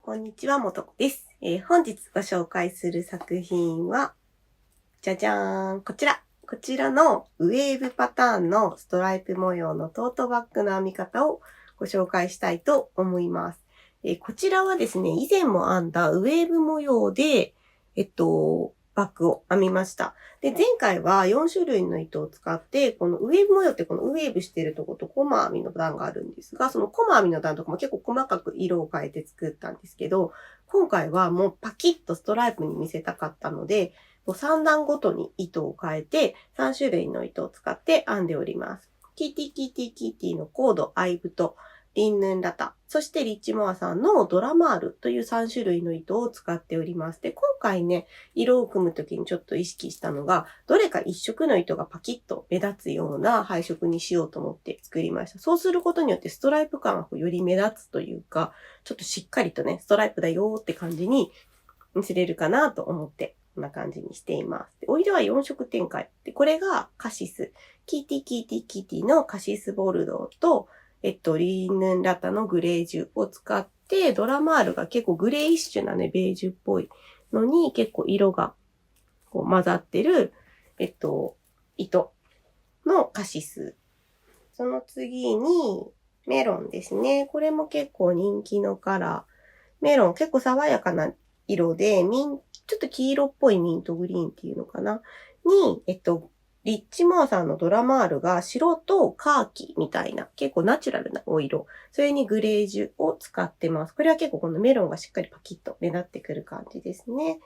こんにちは、もとこです。本日ご紹介する作品は、じゃじゃーん、こちらのウェーブパターンのストライプ模様のトートバッグの編み方をご紹介したいと思います。こちらはですね、以前も編んだウェーブ模様で、バッグを編みました。で、前回は4種類の糸を使って、このウェーブ模様ってこのウェーブしてるとことコマ編みの段があるんですが、そのコマ編みの段とかも結構細かく色を変えて作ったんですけど、今回はもうパキッとストライプに見せたかったので、もう3段ごとに糸を変えて、3種類の糸を使って編んでおります。キーティキーティキーティのコード、アイブと、リンヌンラタ、そしてリッチモアさんのドラマールという3種類の糸を使っております。で、今回ね、色を組むときにちょっと意識したのが、どれか一色の糸がパキッと目立つような配色にしようと思って作りました。そうすることによってストライプ感がより目立つというか、ちょっとしっかりとね、ストライプだよーって感じに見せれるかなと思って、こんな感じにしています。で、お色は4色展開。で、これがカシス。キーティキーティキーティのカシスボルドーと、リーヌンラタのグレージュを使って、ドラマールが結構グレイッシュなね、ベージュっぽいのに結構色がこう混ざってる、糸のカシス。その次に、メロンですね。これも結構人気のカラー。メロン結構爽やかな色で、ちょっと黄色っぽいミントグリーンっていうのかなに、リッチモアさんのドラマールが白とカーキみたいな、結構ナチュラルなお色。それにグレージュを使ってます。これは結構このメロンがしっかりパキッと目立ってくる感じですね。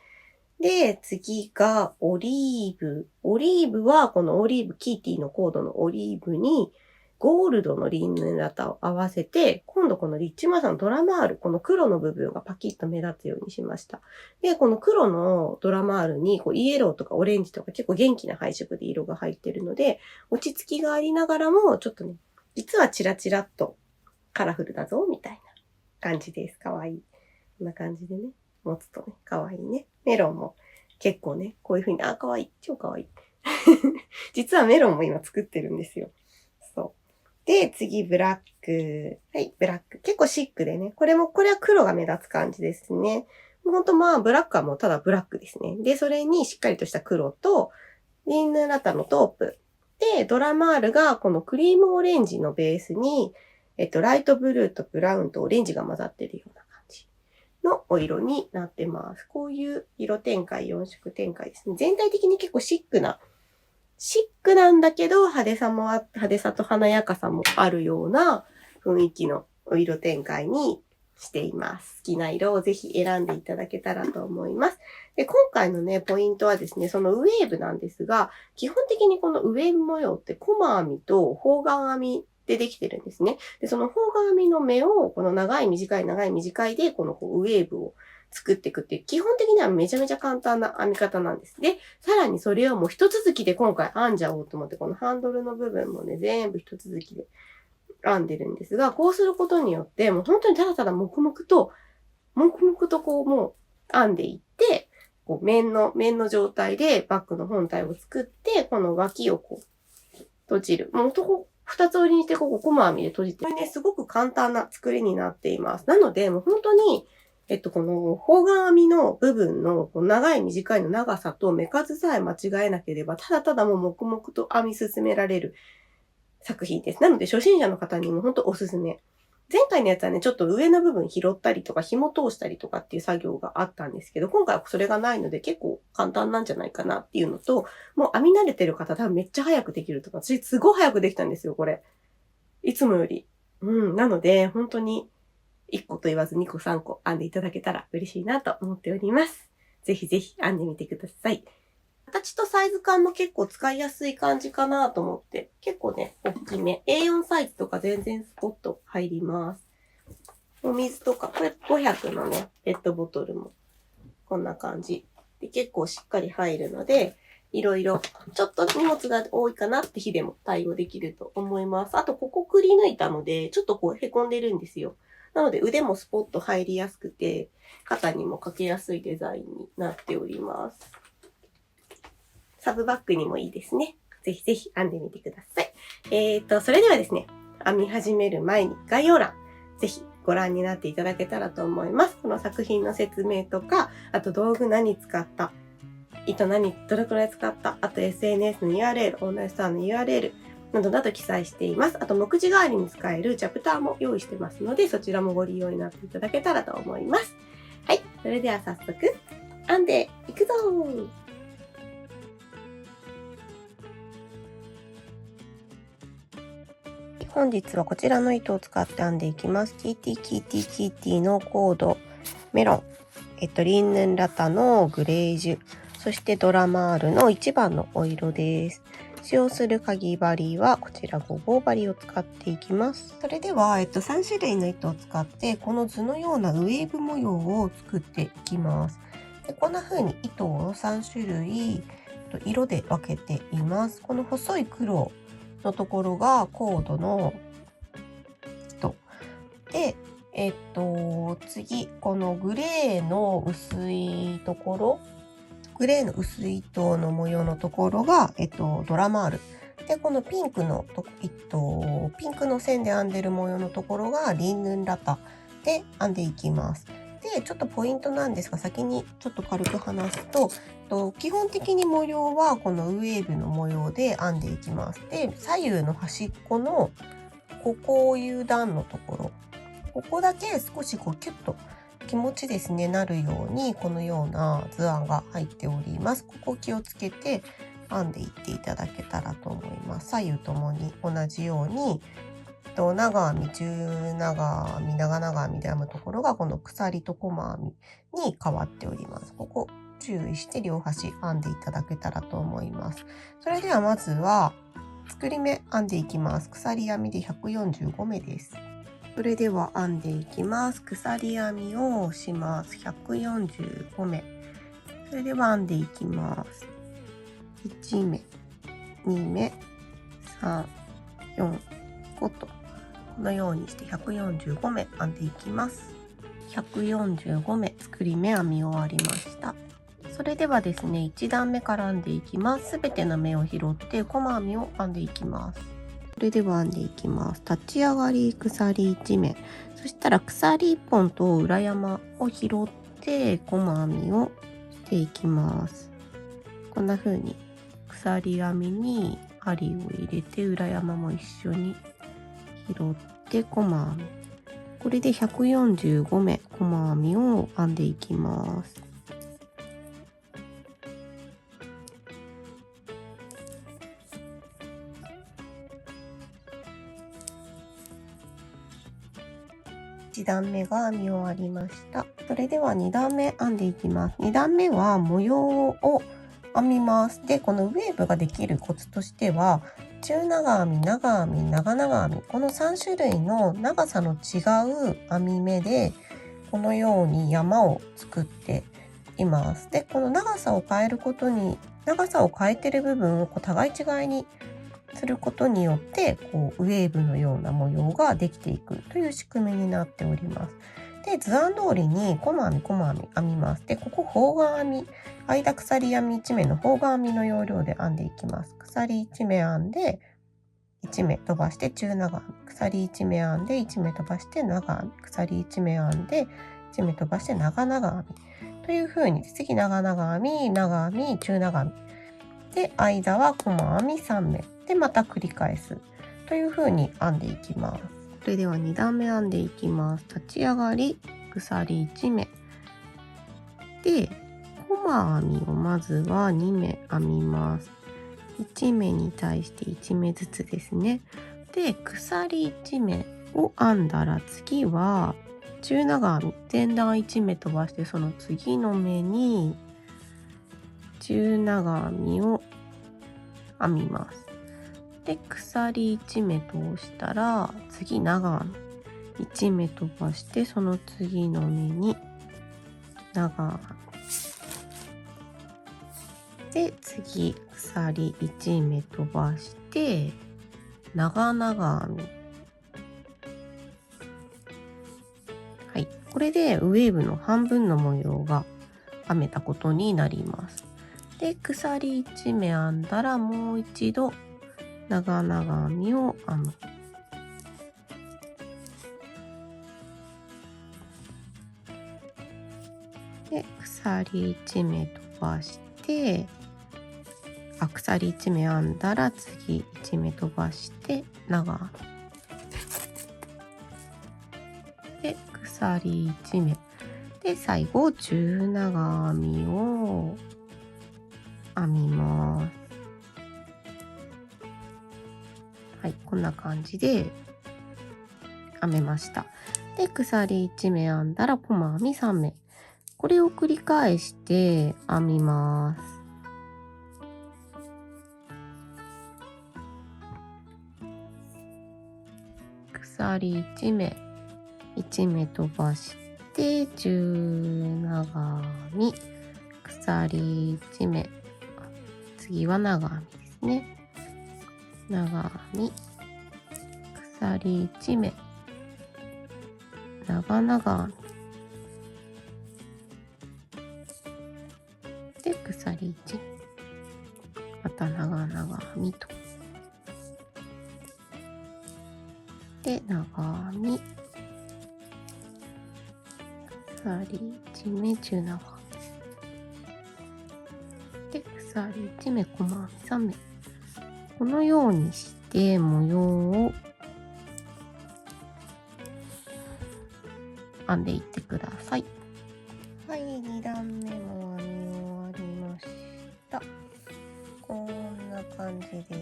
で、次がオリーブ。オリーブはこのオリーブ、キーティのコードのオリーブにゴールドのリンヌンラタを合わせて、今度このリッチマーさんのドラマール、この黒の部分がパキッと目立つようにしました。で、この黒のドラマールにこうイエローとかオレンジとか結構元気な配色で色が入ってるので、落ち着きがありながらも、ちょっとね、実はチラチラっとカラフルだぞ、みたいな感じです。かわいい。こんな感じでね、持つとね、かわいいね。メロンも結構ね、こういう風に、かわいい。超かわいい。実はメロンも今作ってるんですよ。そう。で、次、ブラック。はい、ブラック。結構シックでね。これは黒が目立つ感じですね。ほんとブラックはもうただブラックですね。で、それにしっかりとした黒と、リンヌラタのトープ。で、ドラマールがこのクリームオレンジのベースに、ライトブルーとブラウンとオレンジが混ざってるような感じのお色になってます。こういう色展開、4色展開ですね。全体的に結構シックなんだけど、派手さと華やかさもあるような雰囲気のお色展開にしています。好きな色をぜひ選んでいただけたらと思います。で、今回のね、ポイントはですね、そのウェーブなんですが、基本的にこのウェーブ模様ってコマ編みと方眼編みでできてるんですね。で、その方眼編みの目を、この長い短いで、このウェーブを作っていくっていう、基本的にはめちゃめちゃ簡単な編み方なんです。で、さらにそれをもう一続きで今回編んじゃおうと思って、このハンドルの部分もね、全部一続きで編んでるんですが、こうすることによって、もう本当にただただ黙々とこうもう編んでいって、こう面の状態でバッグの本体を作って、この脇をこう閉じる。もう二つ折りにしてここ細編みで閉じて、これね、すごく簡単な作りになっています。なので、もう本当に、この方眼編みの部分の長い短いの長さと目数さえ間違えなければ、ただただもう黙々と編み進められる作品です。なので初心者の方にも本当おすすめ。前回のやつはね、ちょっと上の部分拾ったりとか紐通したりとかっていう作業があったんですけど、今回はそれがないので結構簡単なんじゃないかなっていうのと、もう編み慣れてる方多分めっちゃ早くできるとか、私すごい早くできたんですよ、これ。いつもより。なので、本当に1個と言わず2個3個編んでいただけたら嬉しいなと思っております。ぜひぜひ編んでみてください。形とサイズ感も結構使いやすい感じかなと思って、結構ね、大きめ。A4 サイズとか全然スポッと入ります。お水とか、これ500のね、ペットボトルもこんな感じ。で結構しっかり入るので、いろいろ、ちょっと荷物が多いかなって日でも対応できると思います。あと、ここくり抜いたので、ちょっとこう凹んでるんですよ。なので、腕もスポッと入りやすくて、肩にもかけやすいデザインになっております。サブバッグにもいいですね。ぜひぜひ編んでみてください。それではですね、編み始める前に概要欄、ぜひご覧になっていただけたらと思います。この作品の説明とか、あと道具何使った、糸どれくらい使った、あと SNS の URL、オンラインストアの URL などなど記載しています。あと目次代わりに使えるチャプターも用意してますので、そちらもご利用になっていただけたらと思います。はい。それでは早速、編んでいくぞー。本日はこちらの糸を使って編んでいきます。キーティキーティキーティのコード、メロン、リンヌンラタのグレージュ、そしてドラマールの1番のお色です。使用するかぎ針はこちら5号針を使っていきます。それでは、3種類の糸を使ってこの図のようなウェーブ模様を作っていきます。でこんな風に糸を3種類色で分けています。この細い黒のところがコードの糸で、次このグレーの薄いところ、グレーの薄い糸の模様のところが、ドラマールで、このピンクの線で編んでる模様のところがリンヌンラタで編んでいきます。でちょっとポイントなんですが、先にちょっと軽く話すと、基本的に模様はこのウェーブの模様で編んでいきます。で左右の端っこのこういう段のところ、ここだけ少しキュッと気持ちですねなるように、このような図案が入っております。ここ気をつけて編んでいっていただけたらと思います。左右ともに同じように長編み、中長編み、長々編みで編むところがこの鎖と細編みに変わっております。ここ注意して両端編んでいただけたらと思います。それではまずは作り目編んでいきます。鎖編みで145目です。それでは編んでいきます。鎖編みをします。145目。それでは編んでいきます。1目、2目、3、4、5と。このようにして145目編んでいきます。145目作り目編み終わりました。それではですね、1段目から編んでいきます。すべての目を拾って細編みを編んでいきます。それでは編んでいきます。立ち上がり鎖1目、そしたら鎖1本と裏山を拾って細編みをしていきます。こんな風に鎖編みに針を入れて裏山も一緒に拾って細編み、これで145目細編みを編んでいきます。1段目が編み終わりました。それでは2段目編んでいきます。2段目は模様を編みます。で、このウェーブができるコツとしては、中長編み、長編み、長々編み、この3種類の長さの違う編み目でこのように山を作っています。で、この長さを変えることに、長さを変えてる部分を互い違いにすることによってウェーブのような模様ができていくという仕組みになっております。で、図案通りに細編み編みます。で、ここ方眼編み、間鎖編み1目の方眼編みの要領で編んでいきます。鎖1目編んで1目飛ばして中長編み、鎖1目編んで1目飛ばして長編み、鎖1目編んで1目飛ばして長々編みという風に、次長々編み、長編み、中長編みで、間は細編み3目でまた繰り返すという風に編んでいきます。それでは2段目編んでいきます。立ち上がり鎖1目で、細編みをまずは2目編みます。1目に対して1目ずつですね。で、鎖1目を編んだら次は中長編み、前段1目飛ばしてその次の目に中長編みを編みます。で、鎖1目通したら次長編み1目飛ばしてその次の目に長編みで、次鎖1目飛ばして長々編み、はい、これでウェーブの半分の模様が編めたことになります。で、鎖1目編んだらもう一度長々編みを編む。で、鎖1目飛ばして、鎖1目編んだら次1目飛ばして長編み。で、鎖1目。で、最後、中長編みを編みます。はい、こんな感じで編めました。で、鎖1目編んだら細編み3目。これを繰り返して編みます。鎖1目、1目飛ばして、中長編み、鎖1目、次は長編みですね。長編み、鎖1目、長々編みで、鎖1目、また長々編みと。で、長編み、鎖1目、中長編みで、鎖1目、細編み3目。このようにして模様を編んでいってください。はい、2段目も編み終わりました。こんな感じです。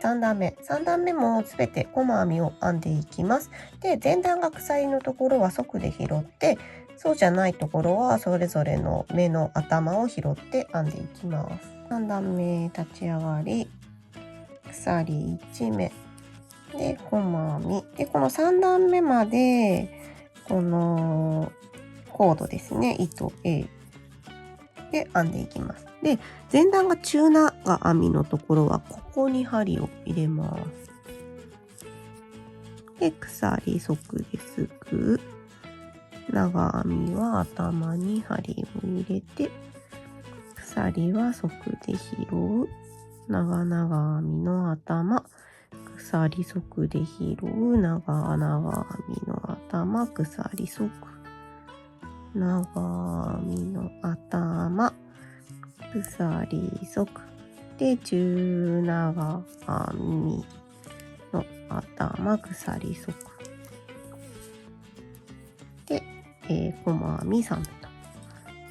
3段目もすべて細編みを編んでいきます。で、前段が鎖のところは側で拾って、そうじゃないところはそれぞれの目の頭を拾って編んでいきます。3段目立ち上がり、鎖1目で細編みで、この3段目までこのコードですね、糸 A で編んでいきます。で、前段が中長編みのところはここに針を入れます。で、鎖側ですぐ長編みは頭に針を入れて、鎖は側で拾う。長々編みの頭、鎖側で拾う。長々編みの頭、鎖側。長編みの頭、鎖側。で、中長編みの頭、鎖側。で、細編み3目と。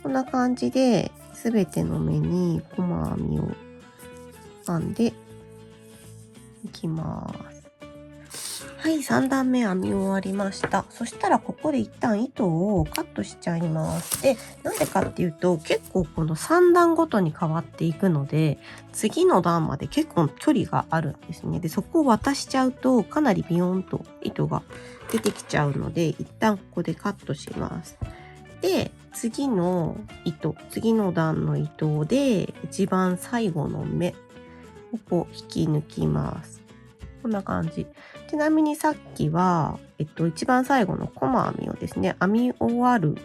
こんな感じで、すべての目に細編みを編んでいきます。はい、3段目編み終わりました。そしたらここで一旦糸をカットしちゃいます。で、なんでかっていうと、結構この3段ごとに変わっていくので、次の段まで結構距離があるんですね。で、そこを渡しちゃうと、かなりビヨーンと糸が出てきちゃうので、一旦ここでカットします。で、次の段の糸で、一番最後の目をこう引き抜きます。こんな感じ。ちなみにさっきは、一番最後の細編みをですね、編み終わる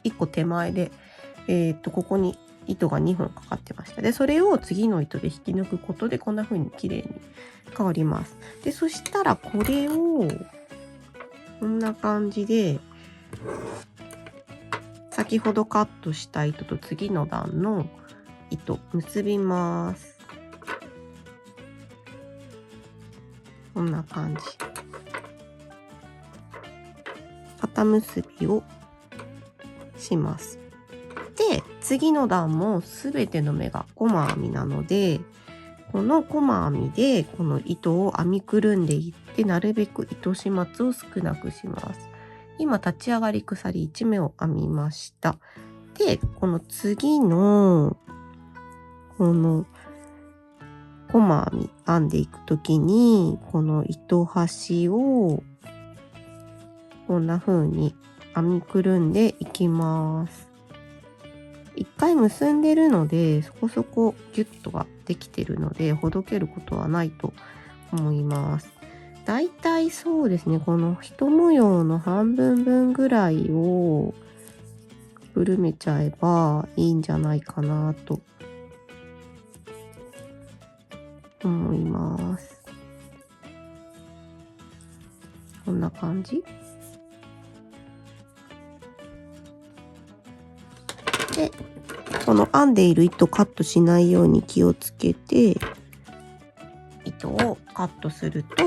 1個手前で、ここに糸が2本かかってました。で、それを次の糸で引き抜くことで、こんな風に綺麗に変わります。で、そしたらこれを、こんな感じで、先ほどカットした糸と次の段の糸、結びます。こんな感じ。肩結びをします。で、次の段もすべての目が細編みなので、この細編みでこの糸を編みくるんでいって、なるべく糸始末を少なくします。今、立ち上がり鎖1目を編みました。で、この次の、この細編み編んでいくときに、この糸端をこんな風に編みくるんでいきます。一回結んでるので、そこそこギュッとはできてるので、ほどけることはないと思います。だいたいそうですね、この一模様の半分分ぐらいをくるめちゃえばいいんじゃないかなと思います。こんな感じ。で、この編んでいる糸カットしないように気をつけて、糸をカットすると、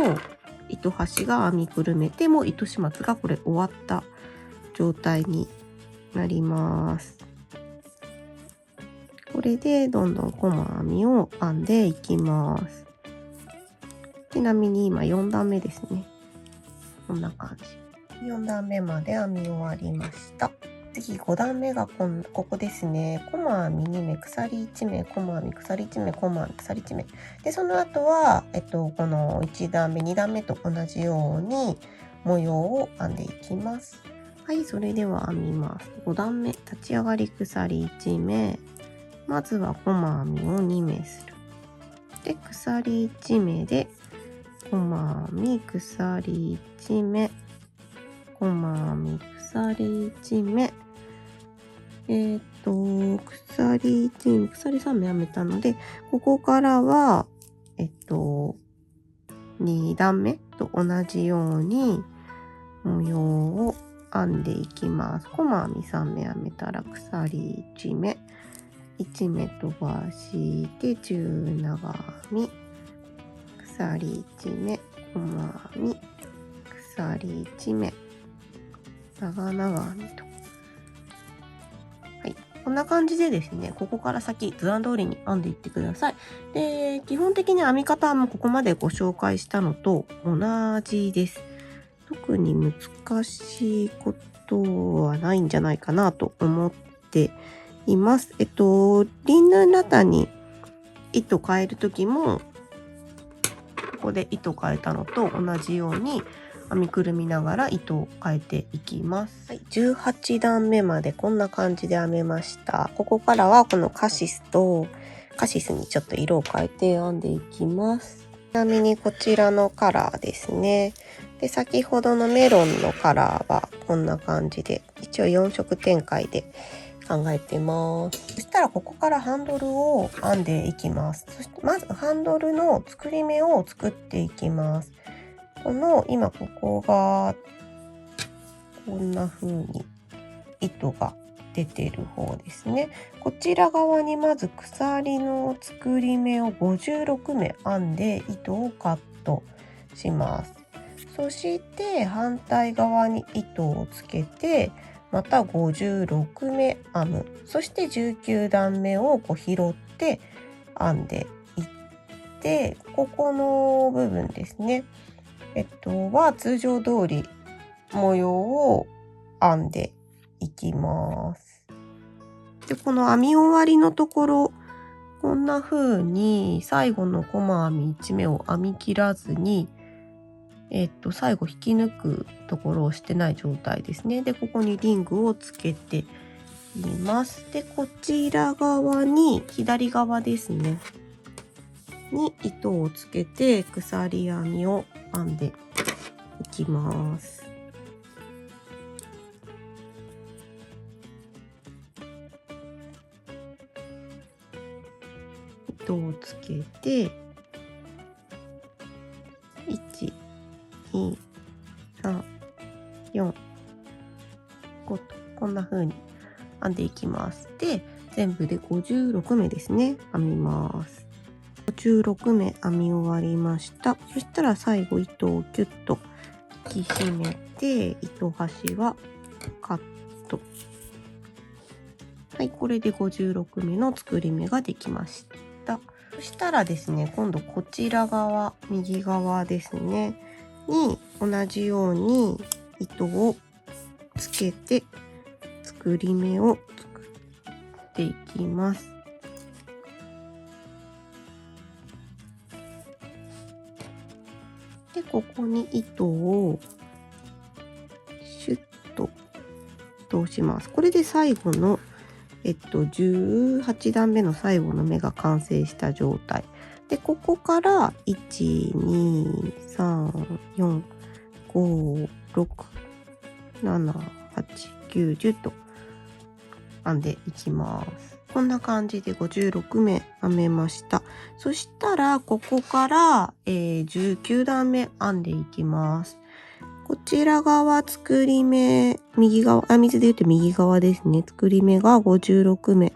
糸端が編みくるめて、もう糸始末がこれ終わった状態になります。これでどんどん細編みを編んでいきます。ちなみに今4段目ですね。こんな感じ。4段目まで編み終わりました。次5段目がここですね。細編み2目、鎖1目、細編み、鎖1目、細編み、鎖1目。で、その後は、この1段目、2段目と同じように模様を編んでいきます。はい、それでは編みます。5段目、立ち上がり鎖1目。まずは細編みを2目する。で、鎖1目で、細編み、鎖1目、細編み、鎖1目。鎖1目、鎖3目編めたので、ここからは、2段目と同じように模様を編んでいきます。細編み3目編めたら鎖1目、1目飛ばして10長編み、鎖1目、細編み、鎖1目、長々編みと。はい。こんな感じでですね、ここから先図案通りに編んでいってください。で、基本的に編み方もここまでご紹介したのと同じです。特に難しいことはないんじゃないかなと思っています。リンヌンラタに糸変えるときも、ここで糸変えたのと同じように編みくるみながら糸を変えていきます。はい、18段目までこんな感じで編めました。ここからはこのカシスにちょっと色を変えて編んでいきます。ちなみにこちらのカラーですね。で、先ほどのメロンのカラーはこんな感じで、一応4色展開で考えてます。そしたらここからハンドルを編んでいきます。そしてまずハンドルの作り目を作っていきます。今ここがこんな風に糸が出てる方ですね。こちら側にまず鎖の作り目を56目編んで糸をカットします。そして反対側に糸をつけてまた56目編む。そして19段目を拾って編んでいって、ここの部分ですね。は通常通り模様を編んでいきます。で、この編み終わりのところ、こんな風に最後の細編み1目を編み切らずに、最後引き抜くところをしてない状態ですね。で、ここにリングをつけています。で、こちら側に、左側ですね。に糸をつけて鎖編みを編んでいきます。糸をつけて1、2、3、4、5とこんな風に編んでいきます。で、全部で56目ですね。編みます。56目編み終わりました。そしたら最後糸をキュッと引き締めて、糸端はカット。はい、これで56目の作り目ができました。そしたらですね、今度こちら側、右側ですね、に同じように糸をつけて作り目を作っていきます。で、ここに糸をシュッと通します。これで最後の18段目の最後の目が完成した状態。で、ここから1、2、3、4、5、6、7、8、9、10と編んでいきます。こんな感じで56目編めました。そしたら、ここから、19段目編んでいきます。こちら側作り目、右側、水で言うと右側ですね。作り目が56目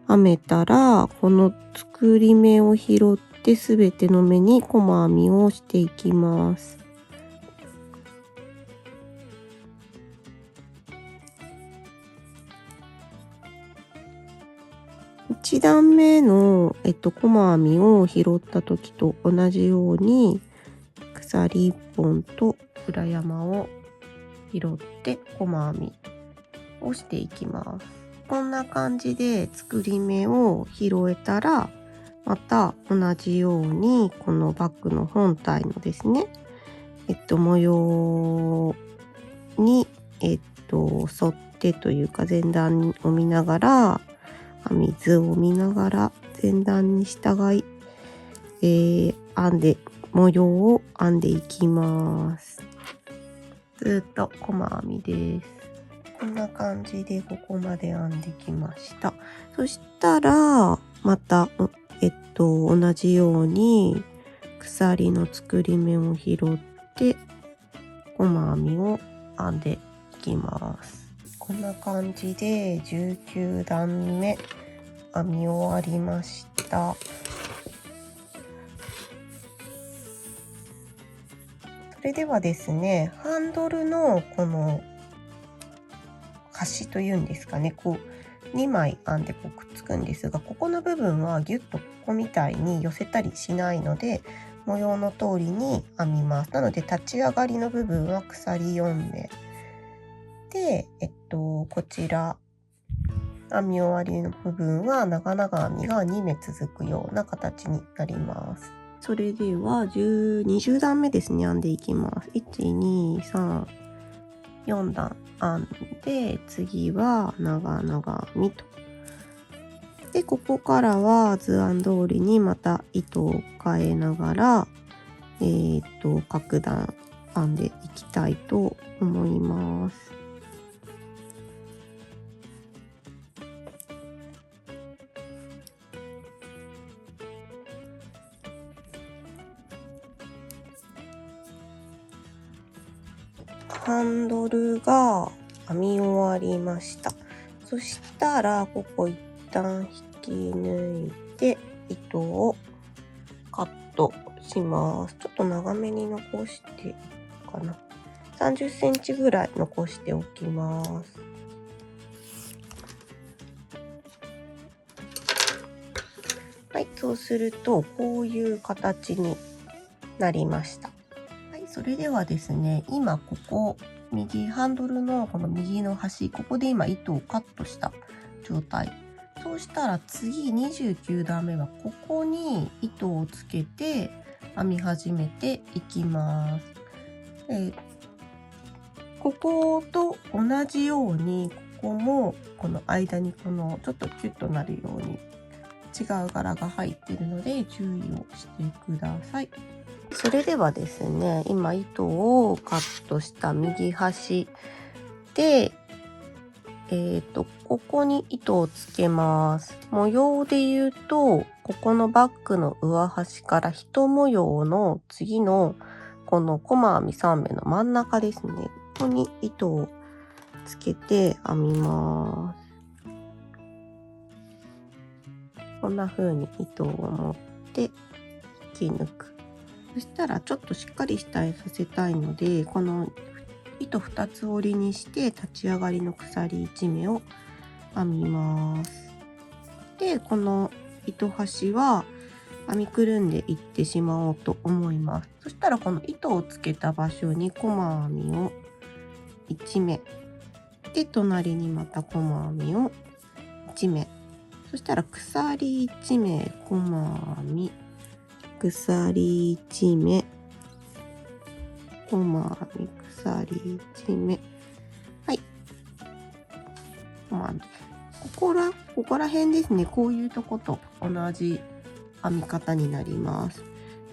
編めたら、この作り目を拾ってすべての目に細編みをしていきます。1段目の、細編みを拾った時と同じように、鎖1本と裏山を拾って細編みをしていきます。こんな感じで作り目を拾えたら、また同じようにこのバッグの本体のですね、模様に、沿ってというか前段を見ながら、編み図を見ながら前段に従い、模様を編んでいきます。ずっと細編みです。こんな感じでここまで編んできました。そしたらまた、同じように鎖の作り目を拾って細編みを編んでいきます。こんな感じで19段目編み終わりました。それではですね、ハンドルのこの端というんですかね、こう2枚編んでこうくっつくんですが、ここの部分はギュッとここみたいに寄せたりしないので、模様の通りに編みます。なので立ち上がりの部分は鎖4目で、こちら編み終わりの部分は長々編みが2目続くような形になります。それでは20段目ですね、編んでいきます。1、2、3、4段編んで、次は長々編みと。で、ここからは図案通りにまた糸を変えながら、各段編んでいきたいと思います。ハンドルが編み終わりました。そしたらここ一旦引き抜いて糸をカットします。ちょっと長めに残していくかな。30センチぐらい残しておきます。はい、そうするとこういう形になりました。はい、それではですね、今ここハンドルのこの右の端、ここで今糸をカットした状態。そうしたら次29段目はここに糸をつけて編み始めていきます。ここと同じようにここもこの間にこのちょっとキュッとなるように違う柄が入っているので注意をしてください。それではですね、今糸をカットした右端で、ここに糸をつけます。模様で言うと、ここのバッグの上端から一模様の次のこの細編み3目の真ん中ですね。ここに糸をつけて編みます。こんな風に糸を持って引き抜く。そしたらちょっとしっかり下へさせたいので、この糸2つ折りにして立ち上がりの鎖1目を編みます。で、この糸端は編みくるんでいってしまおうと思います。そしたらこの糸をつけた場所に細編みを1目で、隣にまた細編みを1目、そしたら鎖1目細編み、鎖1目細編み、鎖1目、はい、細編み。ここら辺ですね。こういうとこと同じ編み方になります。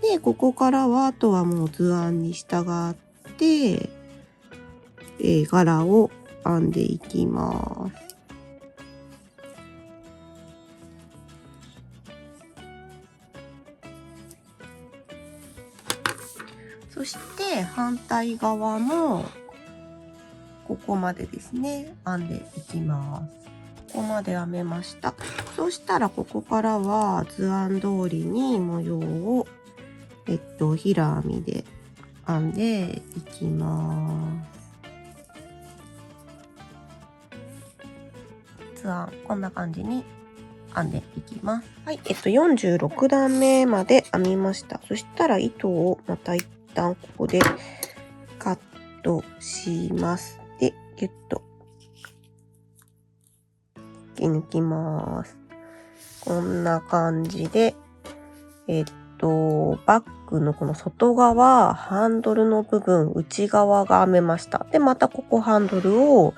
で、ここからはあとはもう図案に従って、柄を編んでいきます。そして反対側もここまでですね、編んでいきます。ここまで編めました。そしたらここからは図案通りに模様を平編みで編んでいきます。図案こんな感じに編んでいきます。はい、46段目まで編みました。そしたら糸をまた一旦ここでカットします。で、ギュッと引き抜きます。こんな感じで、バッグのこの外側、ハンドルの部分、内側が編めました。で、またここハンドルを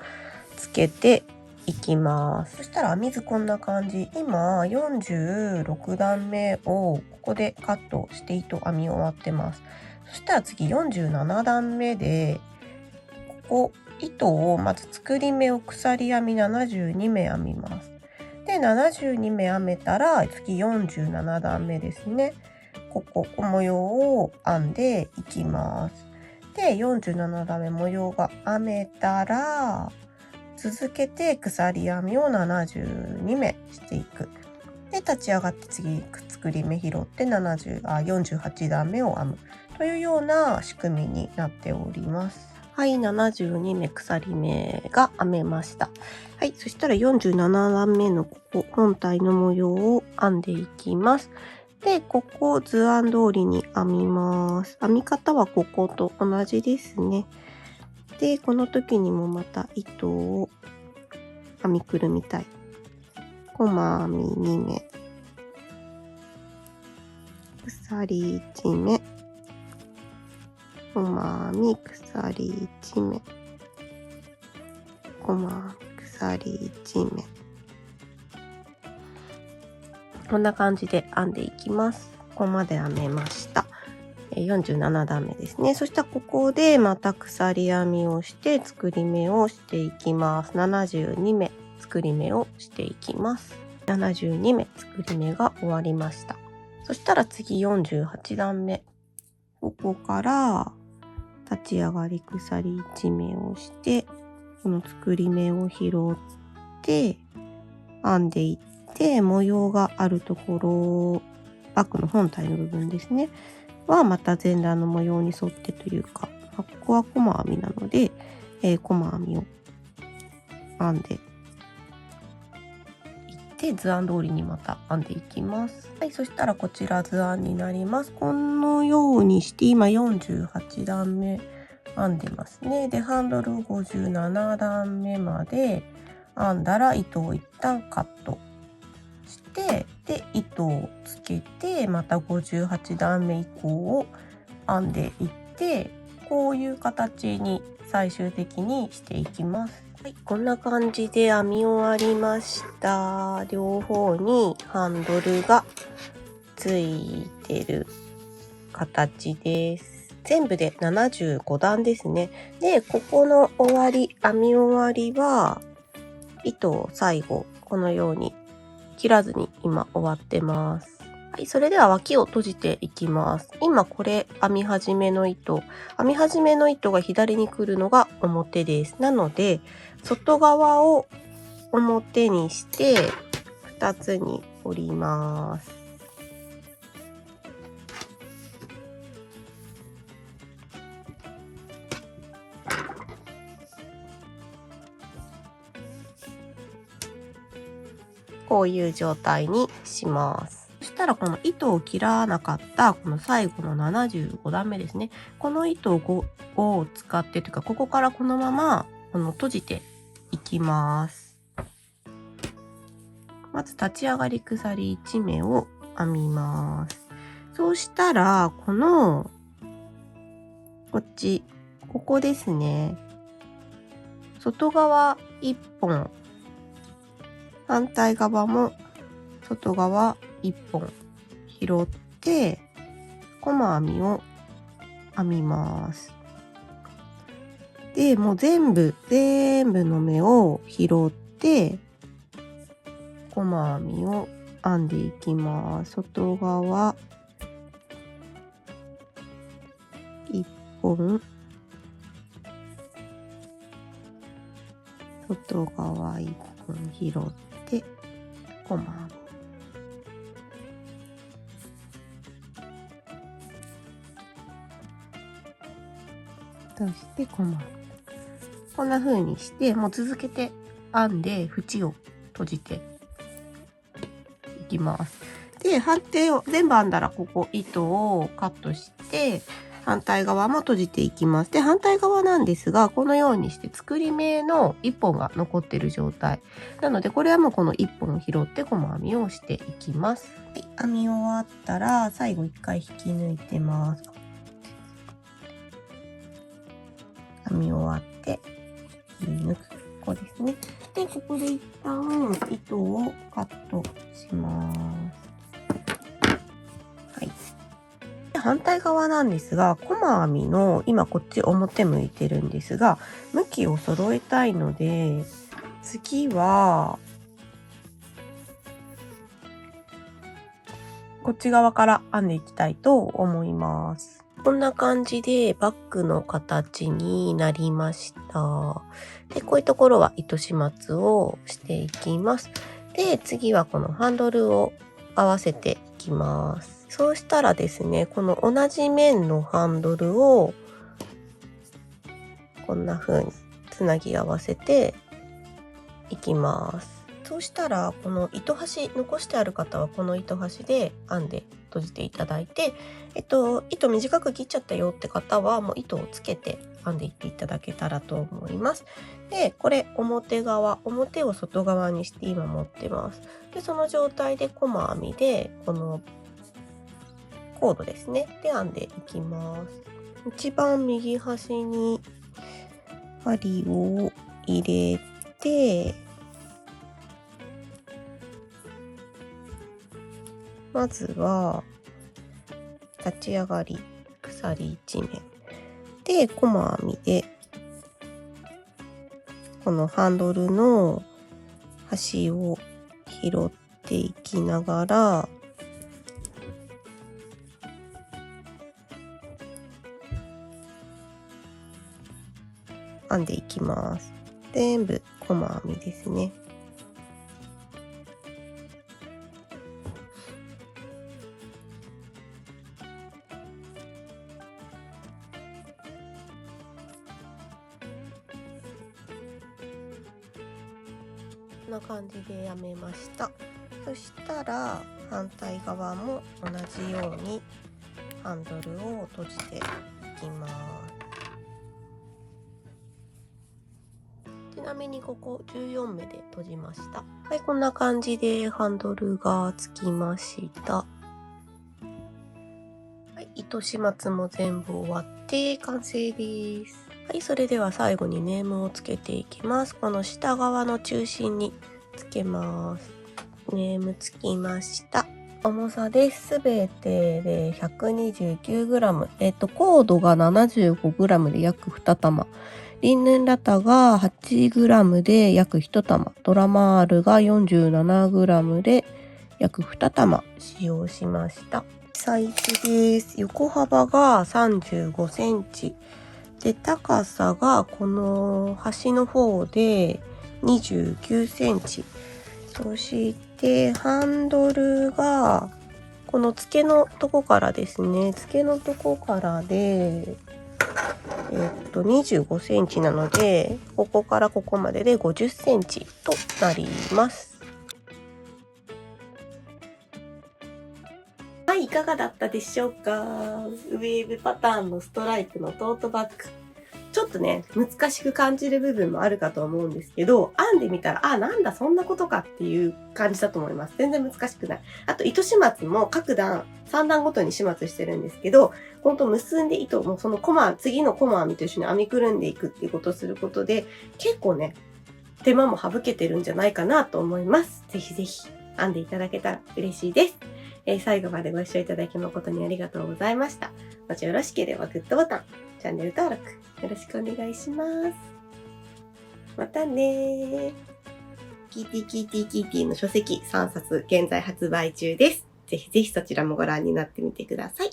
つけていきます。そしたら編み図こんな感じ。今、46段目をここでカットして糸編み終わってます。そしたら次47段目で、ここ、糸をまず作り目を鎖編み72目編みます。で、72目編めたら次47段目ですね。ここ模様を編んでいきます。で、47段目模様が編めたら、続けて鎖編みを72目していく。で、立ち上がって次作り目拾って48段目を編むというような仕組みになっております。はい、72目鎖目が編めました。はい、そしたら47段目のここ本体の模様を編んでいきます。で、ここを図案通りに編みます。編み方はここと同じですね。で、この時にもまた糸を編みくるみたい。細編み2目。鎖1目。細編み鎖1目。細編み鎖1目。こんな感じで編んでいきます。ここまで編めました。47段目ですね。そしたらここでまた鎖編みをして作り目をしていきます。72目作り目をしていきます。72目作り目が終わりました。そしたら次48段目。ここから立ち上がり鎖1目をして、この作り目を拾って編んでいって、模様があるところ、バッグの本体の部分ですね。はまた前段の模様に沿ってというか、ここは細編みなので、細編みを編んでいって図案通りにまた編んでいきます。はい、そしたらこちら図案になります。このようにして今48段目編んでますね。で、ハンドルを57段目まで編んだら糸を一旦カットして、で糸をつけてまた58段目以降を編んでいって、こういう形に最終的にしていきます。はい、こんな感じで編み終わりました。両方にハンドルがついてる形です。全部で75段ですね。で、ここの終わり、編み終わりは糸を最後このように切らずに今終わってます。はい、それでは脇を閉じていきます。今これ編み始めの糸が左に来るのが表です。なので外側を表にして2つに折ります。こういう状態にします。そしたらこの糸を切らなかったこの最後の75段目ですね。この糸を使ってというか、ここからこのまま閉じていきます。まず立ち上がり鎖1目を編みます。そうしたらこっちここですね。外側1本、反対側も外側1本拾って細編みを編みます。で、もう全部の目を拾って細編みを編んでいきます。外側1本、外側1本拾って細編み。そして細編み。こんな風にして、もう続けて編んで縁を閉じていきます。で、反対を全部編んだらここ糸をカットして、反対側も閉じていきます。で、反対側なんですが、このようにして作り目の1本が残ってる状態。なので、これはもうこの1本を拾って細編みをしていきます。はい、編み終わったら、最後1回引き抜いてます。編み終わって、引き抜く。ここですね。で、ここで一旦糸をカットします。はい。反対側なんですが、細編みの今こっち表向いてるんですが、向きを揃えたいので、次はこっち側から編んでいきたいと思います。こんな感じでバッグの形になりました。で、こういうところは糸始末をしていきます。で、次はこのハンドルを合わせていきます。そうしたらですね、この同じ面のハンドルをこんな風につなぎ合わせていきます。そうしたらこの糸端残してある方はこの糸端で編んで閉じていただいて、糸短く切っちゃったよって方はもう糸をつけて編んでいっていただけたらと思います。で、これ表を外側にして今持ってます。で、その状態で細編みでこのコードですね。で編んでいきます。一番右端に針を入れて、まずは立ち上がり鎖1目で細編みでこのハンドルの端を拾っていきながら編んでいきます。全部細編みですね。こんな感じで編めました。そしたら反対側も同じようにハンドルを閉じていきます。ちなみにここ14目で閉じました。はい、こんな感じでハンドルがつきました。はい、糸始末も全部終わって完成です。はい、それでは最後にネームをつけていきます。この下側の中心につけます。ネームつきました。重さです。すべてで 129g。コードが 75g で約2玉。リンネンラタが 8g で約1玉。ドラマールが 47g で約2玉使用しました。サイズです。横幅が35センチ。で、高さがこの端の方で29センチ。そしてハンドルがこの付けのとこからですね、付けのとこからで25センチなので、ここからここまでで50センチとなります。はい、いかがだったでしょうか。ウェーブパターンのストライプのトートバッグ。ちょっとね、難しく感じる部分もあるかと思うんですけど、編んでみたら、あ、なんだ、そんなことかっていう感じだと思います。全然難しくない。あと、糸始末も各段、3段ごとに始末してるんですけど、ほんと結んで糸もその次の細編みと一緒に編みくるんでいくっていうことをすることで、結構ね、手間も省けてるんじゃないかなと思います。ぜひぜひ編んでいただけたら嬉しいです。最後までご視聴いただき誠にありがとうございました。もしよろしければグッドボタン、チャンネル登録よろしくお願いします。またねー。キーティーキーティーキーティーの書籍3冊現在発売中です。ぜひぜひそちらもご覧になってみてください。